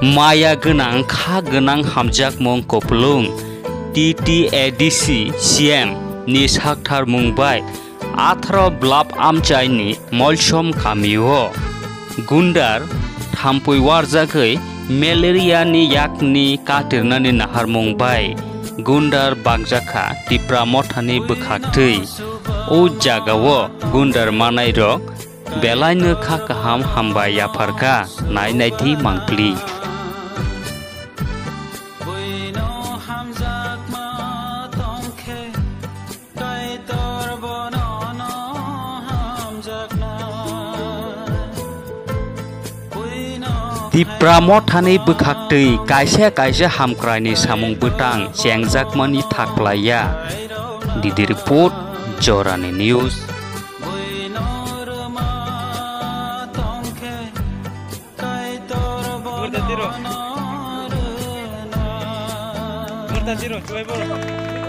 माया गोनां खा गोनां हामजाक मुं कपलुं TTADC CM नि साक्थार मुंबाय 18 ब्लाब आमचाइनि मलसम खामियो गुन्डार थाम्फै वारजाखै मेलेरियानि याकनि काटिरनानि नाहार मुंबाय गुन्डार बागजाखा तिप्रा मथानि बोखाक्थै ओ जागावो गुन्डार मानायरक बेलायनो खा काहाम हामबाय याफारका नायनायथि मांक्लि तिप्रा मथानि बोखाक्थै कायसे कायसे हामक्रायनि सामुं बोटां चेंजाकमानि थाख्लाया दिदि रिपोर्ट जरानि न्यूज Zero,